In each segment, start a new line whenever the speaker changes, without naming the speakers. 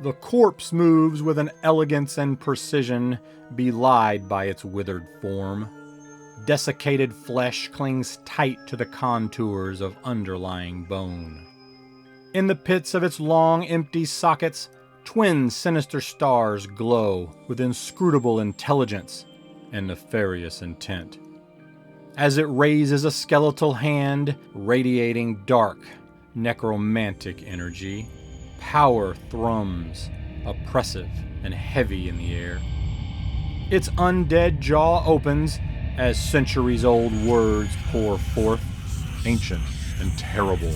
The corpse moves with an elegance and precision belied by its withered form. Desiccated flesh clings tight to the contours of underlying bone. In the pits of its long, empty sockets, twin sinister stars glow with inscrutable intelligence and nefarious intent. As it raises a skeletal hand, radiating dark, necromantic energy, power thrums, oppressive and heavy in the air. Its undead jaw opens as centuries-old words pour forth,
ancient and terrible,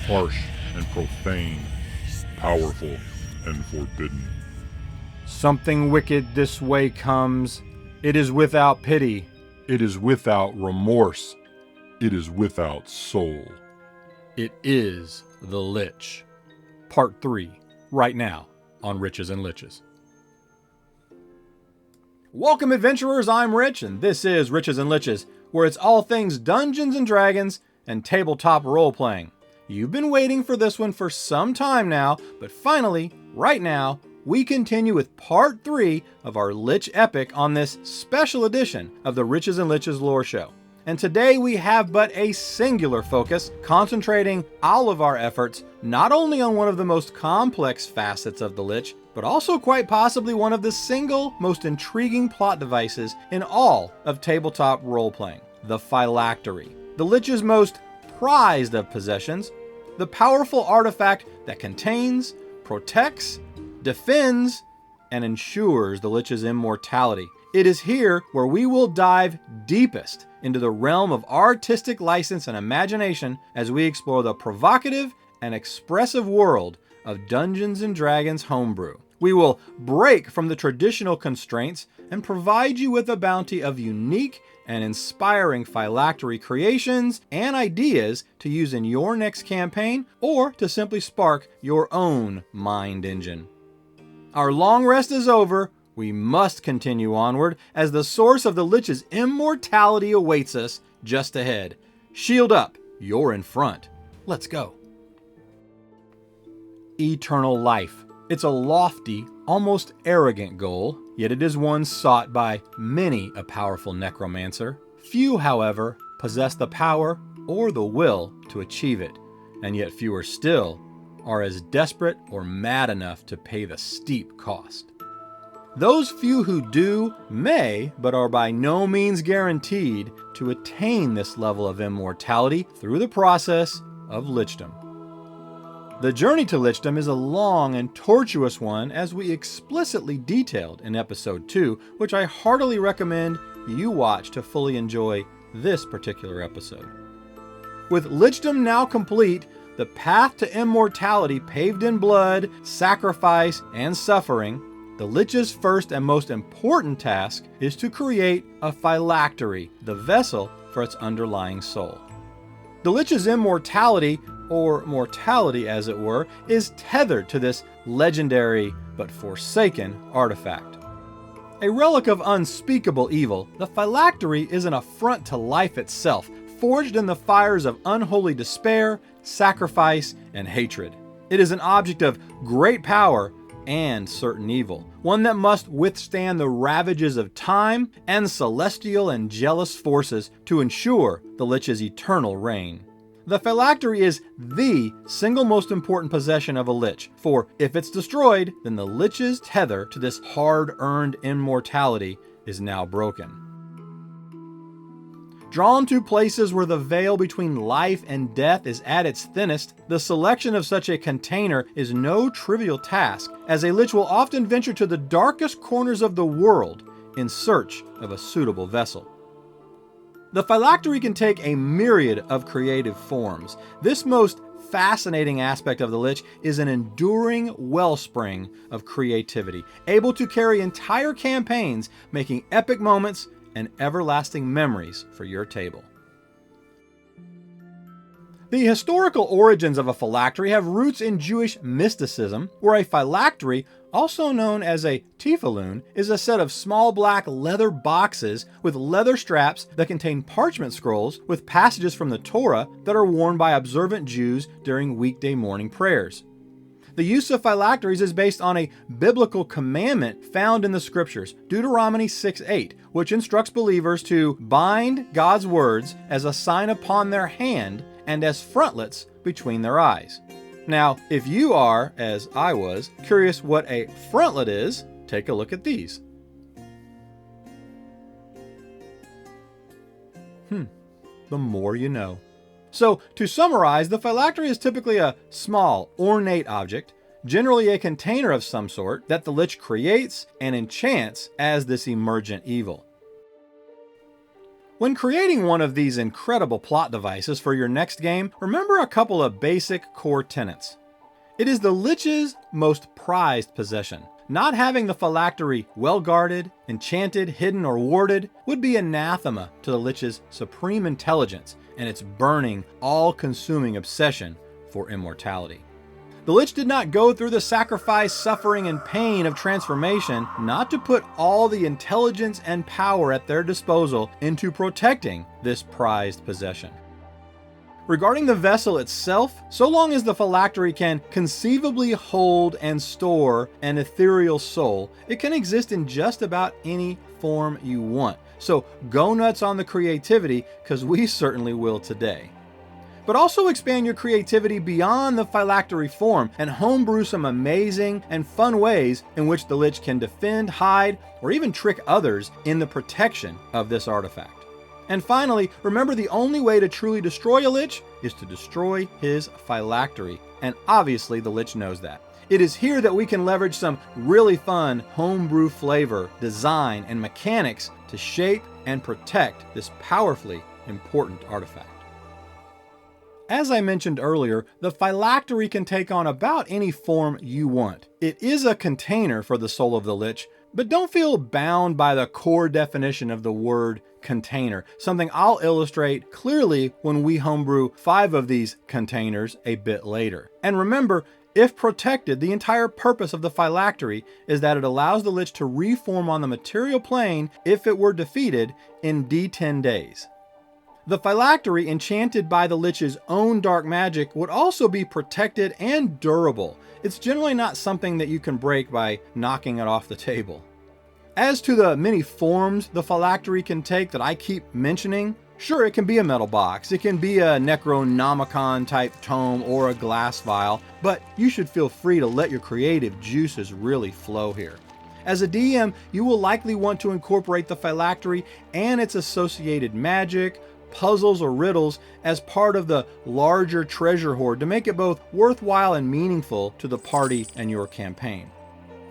harsh and profane, powerful and forbidden.
Something wicked this way comes. It is without pity.
It is without remorse. It is without soul.
It is the Lich. Part 3, right now on Riches and Liches. Welcome, adventurers. I'm Rich, and this is Riches and Liches, where it's all things Dungeons and Dragons and tabletop role-playing. You've been waiting for this one for some time now, but finally, right now, we continue with Part 3 of our Lich Epic on this special edition of the Riches and Liches Lore Show. And today we have but a singular focus, concentrating all of our efforts not only on one of the most complex facets of the Lich, but also quite possibly one of the single most intriguing plot devices in all of tabletop role-playing, the Phylactery. The Lich's most prized of possessions, the powerful artifact that contains, protects, defends, and ensures the Lich's immortality. It is here where we will dive deepest into the realm of artistic license and imagination as we explore the provocative and expressive world of Dungeons & Dragons homebrew. We will break from the traditional constraints and provide you with a bounty of unique and inspiring phylactery creations and ideas to use in your next campaign or to simply spark your own mind engine. Our long rest is over. We must continue onward as the source of the Lich's immortality awaits us just ahead. Shield up, you're in front. Let's go. Eternal life. It's a lofty, almost arrogant goal, yet it is one sought by many a powerful necromancer. Few, however, possess the power or the will to achieve it, and yet fewer still are as desperate or mad enough to pay the steep cost. Those few who do may, but are by no means guaranteed to attain this level of immortality through the process of lichdom. The journey to lichdom is a long and tortuous one, as we explicitly detailed in episode 2, which I heartily recommend you watch to fully enjoy this particular episode. With lichdom now complete, the path to immortality paved in blood, sacrifice, and suffering, the Lich's first and most important task is to create a phylactery, the vessel for its underlying soul. The Lich's immortality, or mortality as it were, is tethered to this legendary but forsaken artifact. A relic of unspeakable evil, the phylactery is an affront to life itself, forged in the fires of unholy despair, sacrifice, and hatred. It is an object of great power and certain evil, one that must withstand the ravages of time and celestial and jealous forces to ensure the Lich's eternal reign. The phylactery is the single most important possession of a Lich, for if it's destroyed, then the Lich's tether to this hard-earned immortality is now broken. Drawn to places where the veil between life and death is at its thinnest, the selection of such a container is no trivial task, as a Lich will often venture to the darkest corners of the world in search of a suitable vessel. The phylactery can take a myriad of creative forms. This most fascinating aspect of the Lich is an enduring wellspring of creativity, able to carry entire campaigns, making epic moments and everlasting memories for your table. The historical origins of a phylactery have roots in Jewish mysticism, where a phylactery, also known as a tefillun, is a set of small black leather boxes with leather straps that contain parchment scrolls with passages from the Torah that are worn by observant Jews during weekday morning prayers. The use of phylacteries is based on a biblical commandment found in the scriptures, Deuteronomy 6:8, which instructs believers to bind God's words as a sign upon their hand and as frontlets between their eyes. Now, if you are, as I was, curious what a frontlet is, take a look at these. The more you know. So, to summarize, the phylactery is typically a small, ornate object, generally a container of some sort, that the Lich creates and enchants as this emergent evil. When creating one of these incredible plot devices for your next game, remember a couple of basic core tenets. It is the Lich's most prized possession. Not having the phylactery well guarded, enchanted, hidden, or warded would be anathema to the Lich's supreme intelligence and its burning, all-consuming obsession for immortality. The Lich did not go through the sacrifice, suffering, and pain of transformation not to put all the intelligence and power at their disposal into protecting this prized possession. Regarding the vessel itself, so long as the phylactery can conceivably hold and store an ethereal soul, it can exist in just about any form you want. So go nuts on the creativity, because we certainly will today. But also expand your creativity beyond the phylactery form and homebrew some amazing and fun ways in which the Lich can defend, hide, or even trick others in the protection of this artifact. And finally, remember the only way to truly destroy a Lich is to destroy his phylactery, and obviously the Lich knows that. It is here that we can leverage some really fun homebrew flavor, design, and mechanics to shape and protect this powerfully important artifact. As I mentioned earlier, the phylactery can take on about any form you want. It is a container for the soul of the Lich, but don't feel bound by the core definition of the word container, something I'll illustrate clearly when we homebrew 5 of these containers a bit later. And remember, if protected, the entire purpose of the phylactery is that it allows the Lich to reform on the material plane if it were defeated in D10 days. The phylactery, enchanted by the Lich's own dark magic, would also be protected and durable. It's generally not something that you can break by knocking it off the table. As to the many forms the phylactery can take that I keep mentioning, sure, it can be a metal box, it can be a Necronomicon type tome or a glass vial, but you should feel free to let your creative juices really flow here. As a DM, you will likely want to incorporate the phylactery and its associated magic, puzzles, or riddles as part of the larger treasure hoard to make it both worthwhile and meaningful to the party and your campaign.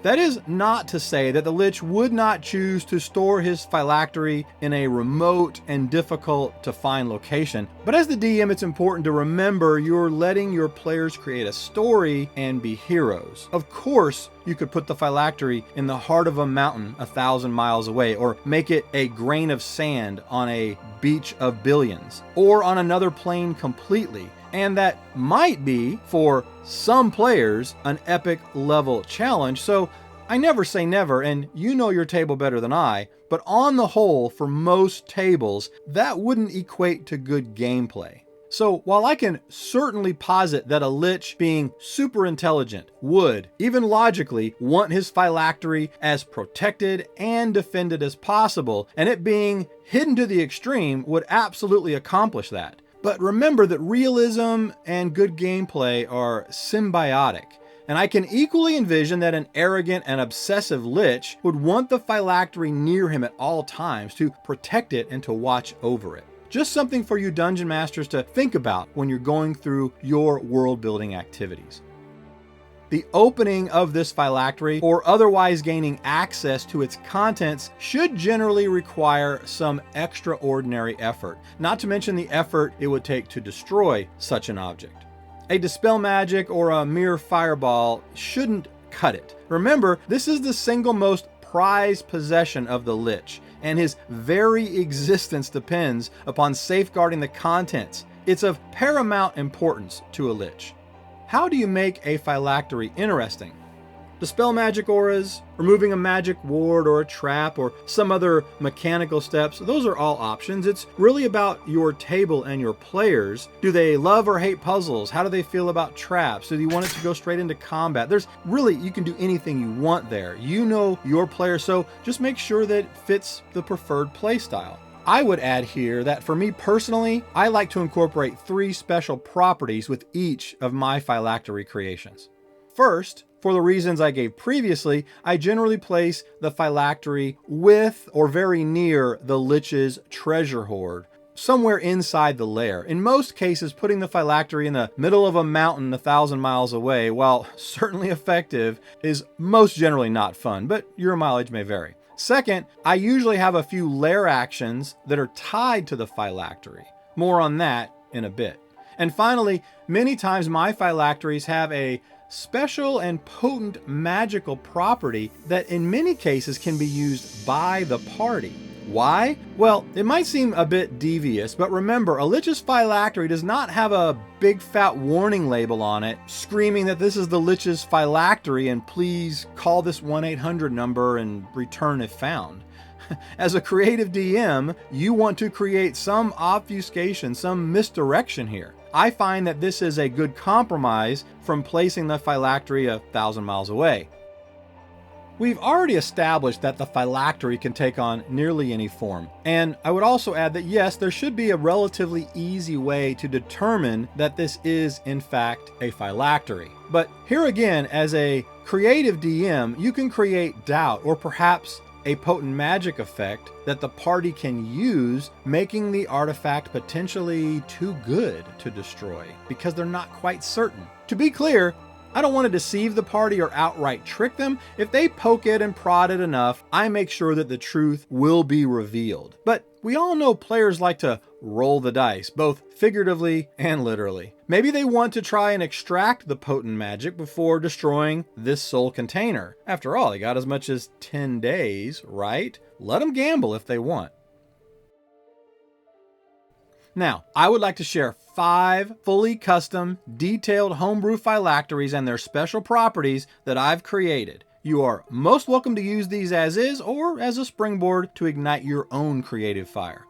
That is not to say that the Lich would not choose to store his phylactery in a remote and difficult to find location, but as the DM, it's important to remember you're letting your players create a story and be heroes. Of course, you could put the phylactery in the heart of a mountain 1,000 miles away, or make it a grain of sand on a beach of billions, or on another plane completely. And that might be, for some players, an epic level challenge, so I never say never, and you know your table better than I, but on the whole, for most tables, that wouldn't equate to good gameplay. So while I can certainly posit that a Lich being super intelligent would, even logically, want his phylactery as protected and defended as possible, and it being hidden to the extreme would absolutely accomplish that. But remember that realism and good gameplay are symbiotic, and I can equally envision that an arrogant and obsessive Lich would want the phylactery near him at all times to protect it and to watch over it. Just something for you dungeon masters to think about when you're going through your world building activities. The opening of this phylactery, or otherwise gaining access to its contents, should generally require some extraordinary effort, not to mention the effort it would take to destroy such an object. A dispel magic or a mere fireball shouldn't cut it. Remember, this is the single most prized possession of the Lich, and his very existence depends upon safeguarding the contents. It's of paramount importance to a Lich. How do you make a phylactery interesting? Dispel magic auras, removing a magic ward or a trap, or some other mechanical steps, those are all options. It's really about your table and your players. Do they love or hate puzzles? How do they feel about traps? Do you want it to go straight into combat? There's really, you can do anything you want there. You know your player, so just make sure that it fits the preferred playstyle. I would add here that for me personally, I like to incorporate 3 special properties with each of my phylactery creations. First, for the reasons I gave previously, I generally place the phylactery with or very near the Lich's treasure hoard, somewhere inside the lair. In most cases, putting the phylactery in the middle of a mountain 1,000 miles away, while certainly effective, is most generally not fun, but your mileage may vary. Second, I usually have a few lair actions that are tied to the phylactery. More on that in a bit. And finally, many times my phylacteries have a special and potent magical property that in many cases can be used by the party. Why? Well, it might seem a bit devious, but remember, a Lich's phylactery does not have a big fat warning label on it screaming that this is the Lich's phylactery and please call this 1-800 number and return if found. As a creative DM, you want to create some obfuscation, some misdirection here. I find that this is a good compromise from placing the phylactery 1,000 miles away. We've already established that the phylactery can take on nearly any form. And I would also add that yes, there should be a relatively easy way to determine that this is in fact a phylactery. But here again, as a creative DM, you can create doubt or perhaps a potent magic effect that the party can use, making the artifact potentially too good to destroy because they're not quite certain. To be clear, I don't want to deceive the party or outright trick them. If they poke it and prod it enough, I make sure that the truth will be revealed. But we all know players like to roll the dice, both figuratively and literally. Maybe they want to try and extract the potent magic before destroying this soul container. After all, they got as much as 10 days, right? Let them gamble if they want. Now, I would like to share 5 fully custom, detailed homebrew phylacteries and their special properties that I've created. You are most welcome to use these as is or as a springboard to ignite your own creative fire.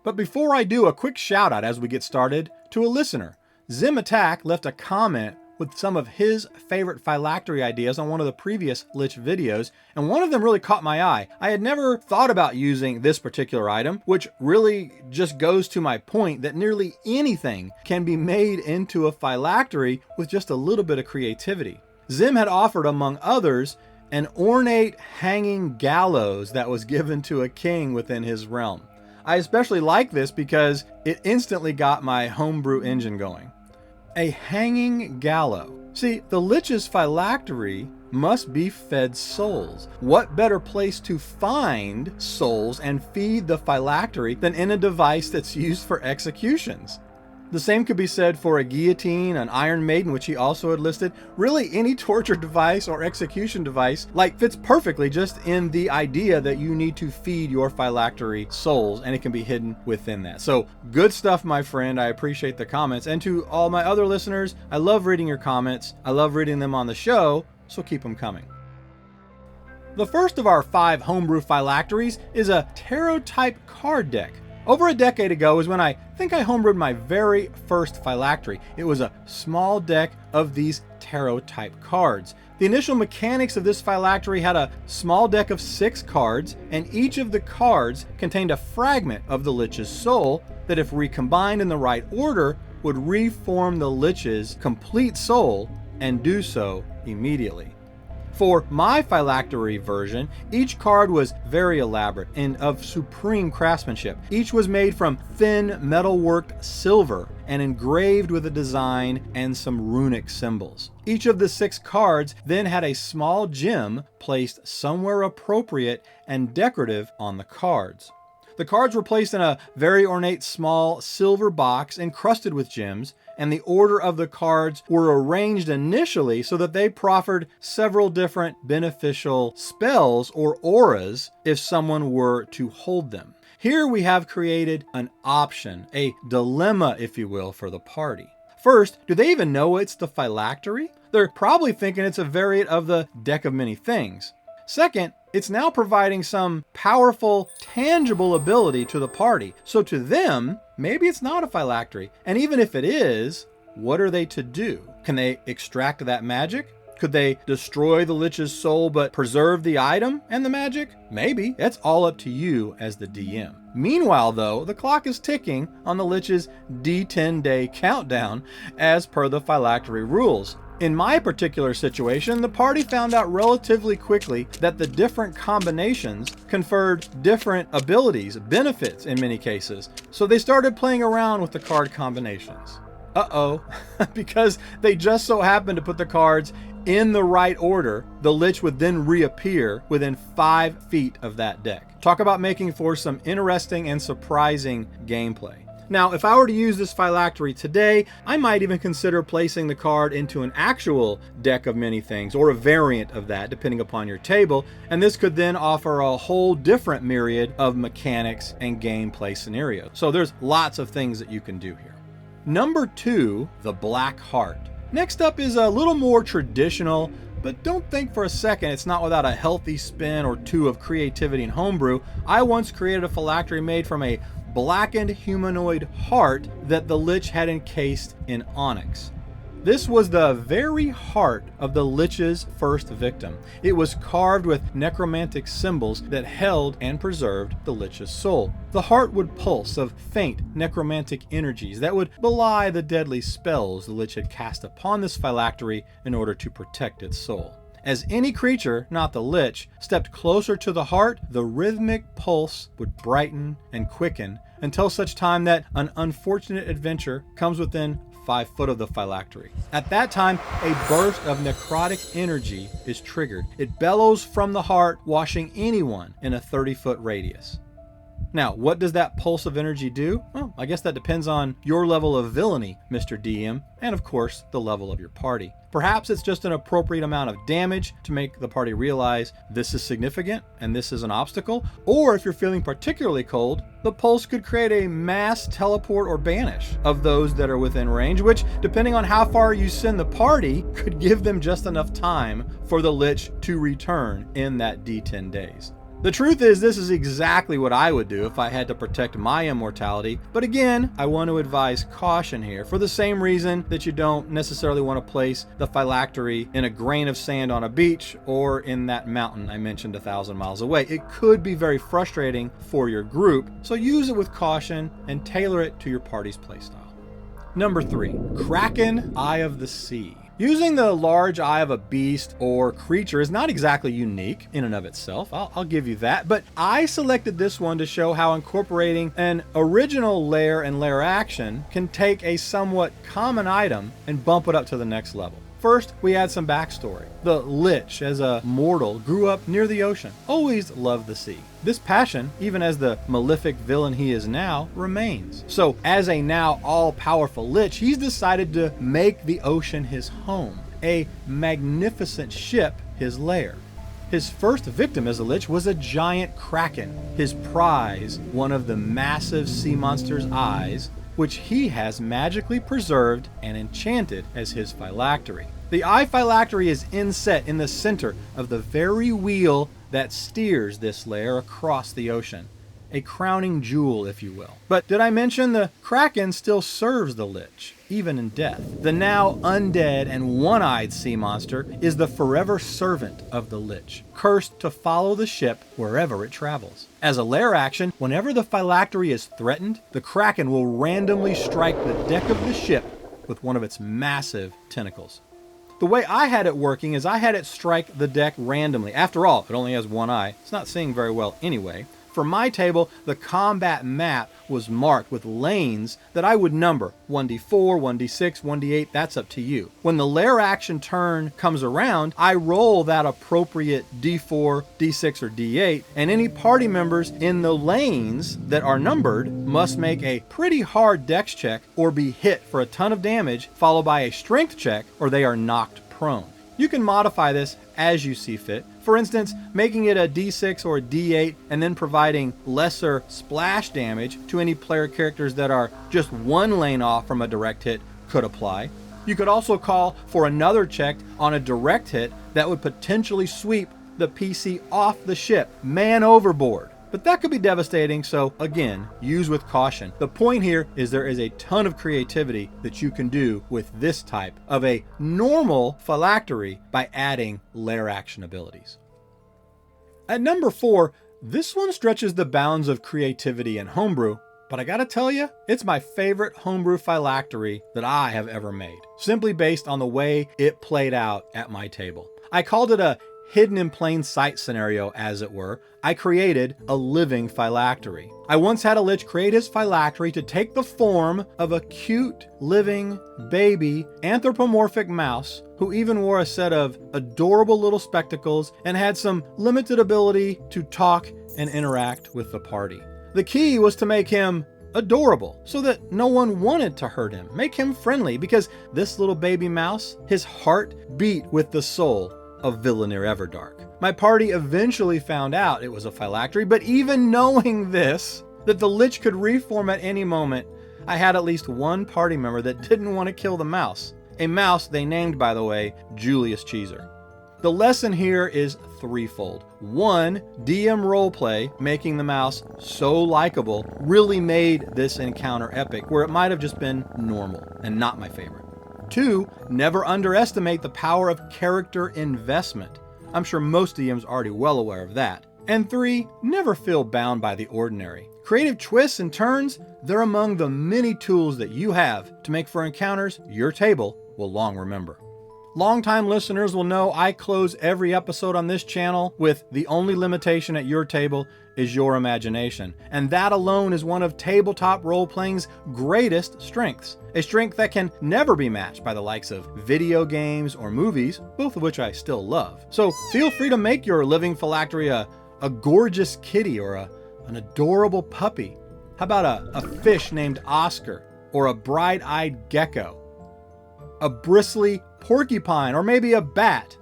But before I do, a quick shout out as we get started to a listener. Zim Attack left a comment with some of his favorite phylactery ideas on one of the previous Lich videos, and one of them really caught my eye. I had never thought about using this particular item, which really just goes to my point that nearly anything can be made into a phylactery with just a little bit of creativity. Zim had offered, among others, an ornate hanging gallows that was given to a king within his realm. I especially like this because it instantly got my homebrew engine going. A hanging gallows. See, the Lich's phylactery must be fed souls. What better place to find souls and feed the phylactery than in a device that's used for executions? The same could be said for a guillotine, an Iron Maiden, which he also had listed. Really, any torture device or execution device fits perfectly just in the idea that you need to feed your phylactery souls, and it can be hidden within that. So good stuff, my friend. I appreciate the comments. And to all my other listeners, I love reading your comments. I love reading them on the show, so keep them coming. The first of our 5 homebrew phylacteries is a tarot type card deck. Over a decade ago is when I think I homebrewed my very first phylactery. It was a small deck of these tarot type cards. The initial mechanics of this phylactery had a small deck of 6 cards, and each of the cards contained a fragment of the Lich's soul that, if recombined in the right order, would reform the Lich's complete soul and do so immediately. For my phylactery version, each card was very elaborate and of supreme craftsmanship. Each was made from thin metal-worked silver and engraved with a design and some runic symbols. Each of the 6 cards then had a small gem placed somewhere appropriate and decorative on the cards. The cards were placed in a very ornate small silver box encrusted with gems, and the order of the cards were arranged initially so that they proffered several different beneficial spells or auras if someone were to hold them. Here we have created an option, a dilemma, if you will, for the party. First, do they even know it's the Phylactery? They're probably thinking it's a variant of the Deck of Many Things. Second, it's now providing some powerful, tangible ability to the party. So to them, maybe it's not a Phylactery. And even if it is, what are they to do? Can they extract that magic? Could they destroy the Lich's soul but preserve the item and the magic? Maybe. That's all up to you as the DM. Meanwhile, though, the clock is ticking on the Lich's D10-day countdown as per the Phylactery rules. In my particular situation, the party found out relatively quickly that the different combinations conferred different abilities, benefits in many cases. So they started playing around with the card combinations. Because they just so happened to put the cards in the right order, the Lich would then reappear within 5 feet of that deck. Talk about making for some interesting and surprising gameplay. Now, if I were to use this Phylactery today, I might even consider placing the card into an actual Deck of Many Things, or a variant of that, depending upon your table, and this could then offer a whole different myriad of mechanics and gameplay scenarios. So there's lots of things that you can do here. Number 2, the Black Heart. Next up is a little more traditional, but don't think for a second it's not without a healthy spin or two of creativity and homebrew. I once created a Phylactery made from a blackened humanoid heart that the Lich had encased in onyx. This was the very heart of the Lich's first victim. It was carved with necromantic symbols that held and preserved the Lich's soul. The heart would pulse of faint necromantic energies that would belie the deadly spells the Lich had cast upon this Phylactery in order to protect its soul. As any creature, not the Lich, stepped closer to the heart, the rhythmic pulse would brighten and quicken until such time that an unfortunate adventure comes within 5 foot of the Phylactery. At that time, a burst of necrotic energy is triggered. It bellows from the heart, washing anyone in a 30-foot radius. Now, what does that pulse of energy do? Well, I guess that depends on your level of villainy, Mr. DM, and of course, the level of your party. Perhaps it's just an appropriate amount of damage to make the party realize this is significant and this is an obstacle. Or if you're feeling particularly cold, the pulse could create a mass teleport or banish of those that are within range, which, depending on how far you send the party, could give them just enough time for the Lich to return in that D10 days. The truth is, this is exactly what I would do if I had to protect my immortality. But again, I want to advise caution here for the same reason that you don't necessarily want to place the Phylactery in a grain of sand on a beach or in that mountain I mentioned 1,000 miles away. It could be very frustrating for your group, so use it with caution and tailor it to your party's playstyle. Number 3, Kraken Eye of the Sea. Using the large eye of a beast or creature is not exactly unique in and of itself, I'll give you that, but I selected this one to show how incorporating an original lair and lair action can take a somewhat common item and bump it up to the next level. First, we add some backstory. The Lich, as a mortal, grew up near the ocean, always loved the sea. This passion, even as the malefic villain he is now, remains. So, as a now all-powerful Lich, he's decided to make the ocean his home, a magnificent ship his lair. His first victim as a Lich was a giant kraken, his prize, one of the massive sea monster's eyes, which he has magically preserved and enchanted as his Phylactery. The Eye Phylactery is inset in the center of the very wheel that steers this lair across the ocean. A crowning jewel, if you will. But did I mention the Kraken still serves the Lich, even in death? The now undead and one-eyed sea monster is the forever servant of the Lich, cursed to follow the ship wherever it travels. As a lair action, whenever the Phylactery is threatened, the Kraken will randomly strike the deck of the ship with one of its massive tentacles. The way I had it working is I had it strike the deck randomly. After all, it only has one eye. It's not seeing very well anyway. For my table, the combat map was marked with lanes that I would number. 1d4, 1d6, 1d8, that's up to you. When the lair action turn comes around, I roll that appropriate d4, d6, or d8, and any party members in the lanes that are numbered must make a pretty hard dex check or be hit for a ton of damage, followed by a strength check, or they are knocked prone. You can modify this as you see fit. For instance, making it a d6 or a d8 and then providing lesser splash damage to any player characters that are just one lane off from a direct hit could apply. You could also call for another check on a direct hit that would potentially sweep the PC off the ship, man overboard. But that could be devastating, so again, use with caution. The point here is there is a ton of creativity that you can do with this type of a normal phylactery by adding lair action abilities. At number 4, this one stretches the bounds of creativity in homebrew, but I gotta tell you, it's my favorite homebrew phylactery that I have ever made, simply based on the way it played out at my table. I called it a hidden in plain sight scenario, as it were. I created a living phylactery. I once had a lich create his phylactery to take the form of a cute, living, baby, anthropomorphic mouse who even wore a set of adorable little spectacles and had some limited ability to talk and interact with the party. The key was to make him adorable so that no one wanted to hurt him. Make him friendly, because this little baby mouse, his heart beat with the soul of Villanir Everdark. My party eventually found out it was a phylactery, but even knowing this, that the lich could reform at any moment, I had at least one party member that didn't want to kill the mouse. A mouse they named, by the way, Julius Cheeser. The lesson here is threefold. 1, DM roleplay, making the mouse so likable, really made this encounter epic, where it might have just been normal and not my favorite. 2, never underestimate the power of character investment. I'm sure most DMs are already well aware of that. And 3, never feel bound by the ordinary. Creative twists and turns, they're among the many tools that you have to make for encounters your table will long remember. Longtime listeners will know I close every episode on this channel with the only limitation at your table is your imagination. And that alone is one of tabletop role-playing's greatest strengths. A strength that can never be matched by the likes of video games or movies, both of which I still love. So feel free to make your living phylactery a gorgeous kitty or an adorable puppy. How about a fish named Oscar, or a bright-eyed gecko? A bristly porcupine, or maybe a bat,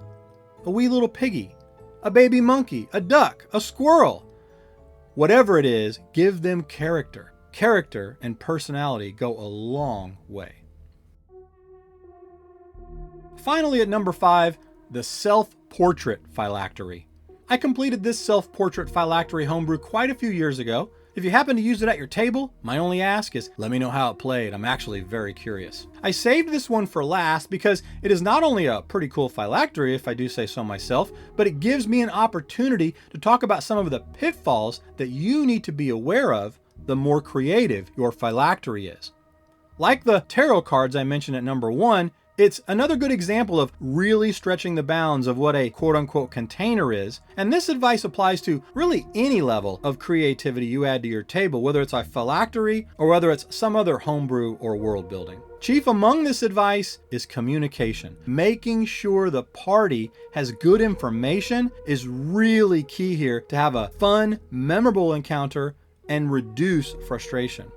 a wee little piggy, a baby monkey, a duck, a squirrel. Whatever it is, give them character. Character and personality go a long way. Finally, at number 5, the self-portrait phylactery. I completed this self-portrait phylactery homebrew quite a few years ago. If you happen to use it at your table, my only ask is let me know how it played. I'm actually very curious. I saved this one for last because it is not only a pretty cool phylactery, if I do say so myself, but it gives me an opportunity to talk about some of the pitfalls that you need to be aware of the more creative your phylactery is. Like the tarot cards I mentioned at number 1, it's another good example of really stretching the bounds of what a quote-unquote container is, and this advice applies to really any level of creativity you add to your table, whether it's a phylactery or whether it's some other homebrew or world building. Chief among this advice is communication. Making sure the party has good information is really key here to have a fun, memorable encounter and reduce frustration.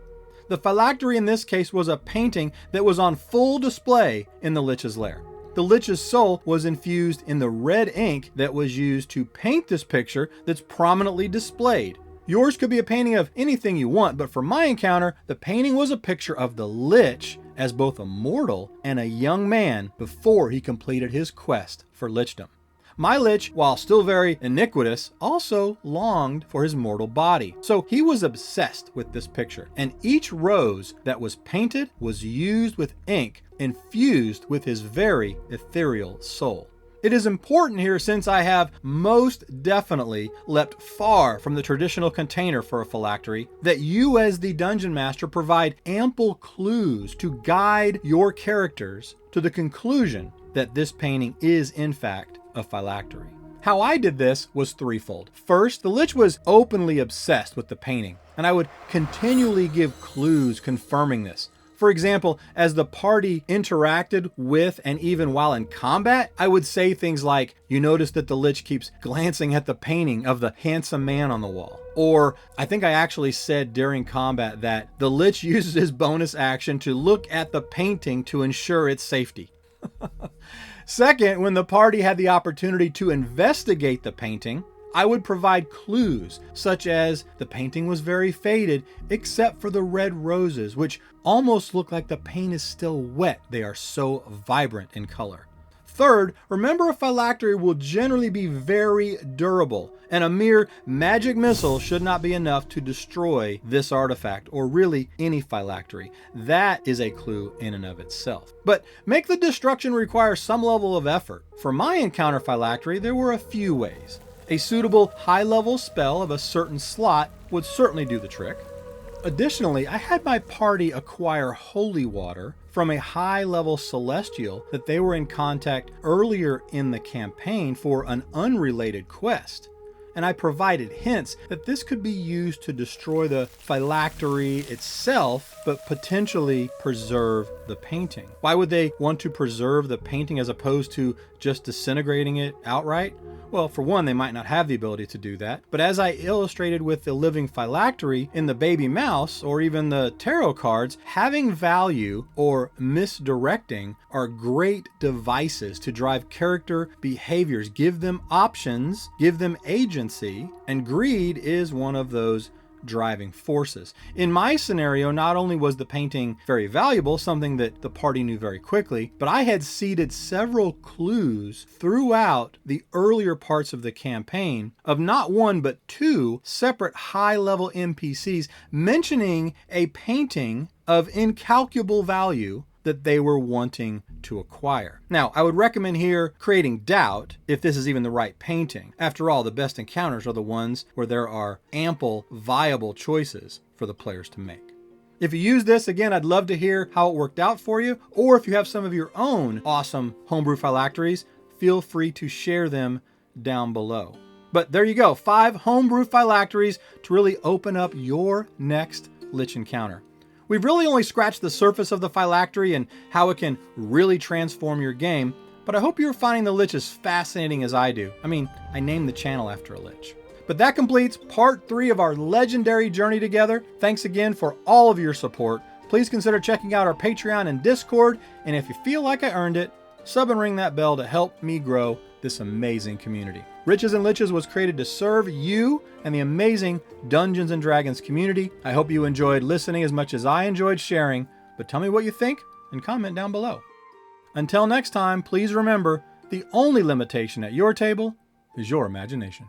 The phylactery in this case was a painting that was on full display in the Lich's lair. The Lich's soul was infused in the red ink that was used to paint this picture that's prominently displayed. Yours could be a painting of anything you want, but for my encounter, the painting was a picture of the Lich as both a mortal and a young man before he completed his quest for Lichdom. My Lich, while still very iniquitous, also longed for his mortal body. So he was obsessed with this picture, and each rose that was painted was used with ink infused with his very ethereal soul. It is important here, since I have most definitely leapt far from the traditional container for a phylactery, that you as the dungeon master provide ample clues to guide your characters to the conclusion that this painting is in fact a phylactery. How I did this was threefold. First, the Lich was openly obsessed with the painting, and I would continually give clues confirming this. For example, as the party interacted with and even while in combat, I would say things like, you notice that the Lich keeps glancing at the painting of the handsome man on the wall. Or I think I actually said during combat that the Lich uses his bonus action to look at the painting to ensure its safety. Second, when the party had the opportunity to investigate the painting, I would provide clues, such as the painting was very faded, except for the red roses, which almost look like the paint is still wet. They are so vibrant in color. Third, remember a phylactery will generally be very durable, and a mere magic missile should not be enough to destroy this artifact, or really any phylactery. That is a clue in and of itself. But make the destruction require some level of effort. For my encounter phylactery, there were a few ways. A suitable high-level spell of a certain slot would certainly do the trick. Additionally, I had my party acquire holy water from a high-level celestial that they were in contact earlier in the campaign for an unrelated quest. And I provided hints that this could be used to destroy the phylactery itself, but potentially preserve the painting. Why would they want to preserve the painting as opposed to just disintegrating it outright? Well, for one, they might not have the ability to do that, but as I illustrated with the living phylactery in the baby mouse or even the tarot cards, having value or misdirecting are great devices to drive character behaviors, give them options, give them agency, and greed is one of those driving forces. In my scenario, not only was the painting very valuable, something that the party knew very quickly, but I had seeded several clues throughout the earlier parts of the campaign of not one but two separate high-level NPCs mentioning a painting of incalculable value that they were wanting to acquire. Now, I would recommend here creating doubt if this is even the right painting. After all, the best encounters are the ones where there are ample, viable choices for the players to make. If you use this, again, I'd love to hear how it worked out for you, or if you have some of your own awesome homebrew phylacteries, feel free to share them down below. But there you go, 5 homebrew phylacteries to really open up your next Lich encounter. We've really only scratched the surface of the phylactery and how it can really transform your game, but I hope you're finding the Lich as fascinating as I do. I mean, I named the channel after a Lich. But that completes part 3 of our legendary journey together. Thanks again for all of your support. Please consider checking out our Patreon and Discord, and if you feel like I earned it, sub and ring that bell to help me grow this amazing community. Riches and Liches was created to serve you and the amazing Dungeons & Dragons community. I hope you enjoyed listening as much as I enjoyed sharing, but tell me what you think and comment down below. Until next time, please remember, the only limitation at your table is your imagination.